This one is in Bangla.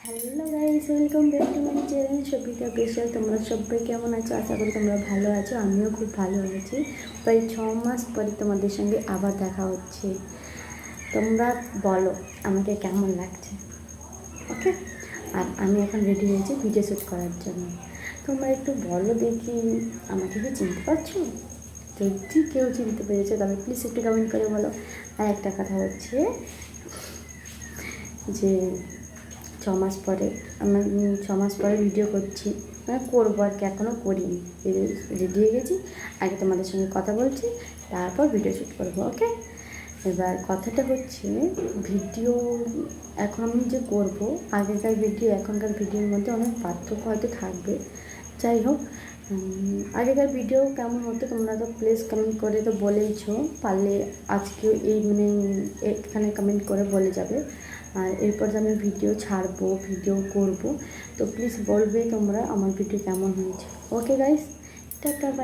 Hello guys, welcome back to my channel Sabita special. তোমরা সবাই কেমন আছো? আশা করি তোমরা ভালো আছো। আমিও খুব ভালো আছি। প্রায় 6 মাস পরে তোমাদের সঙ্গে আবার দেখা হচ্ছে। তোমরা বলো আমাকে কেমন লাগছে, ওকে? আর আমি এখন রেডি হয়েছি ভিডিও শ্যুট করার জন্য। তোমরা একটু বলো দেখি, আমাকে কি চিনতে পারছো? যদি কেউ চিনতে পেরেছো তবে প্লিজ একটু কমেন্ট করে বলো। আর একটা কথা হচ্ছে যে 6 মাস পরে আমি 6 মাস পরে ভিডিও করছি, মানে করবো আর কি, এখনও করিনি। রেডি হয়ে গেছি, আগে তোমাদের সঙ্গে কথা বলছি, তারপর ভিডিও শ্যুট করবো, ওকে? এবার কথাটা হচ্ছে ভিডিও এখন আমি যে করবো, আগেকার ভিডিও এখনকার ভিডিওর মধ্যে অনেক পার্থক্য হয়তো থাকবে। যাই হোক, আগেকার ভিডিও কেমন হতো তোমরা তো প্লিজ কমেন্ট করে তো বলেইছো। পারলে আজকেও এই এখানে কমেন্ট করে বলে যাবে। আর এরপর আমি ভিডিও ছাড়বো, ভিডিও করব, তো প্লিজ বলবে তোমরা আমার ভিডিও কেমন হয়েছে। Okay guys, tata bye.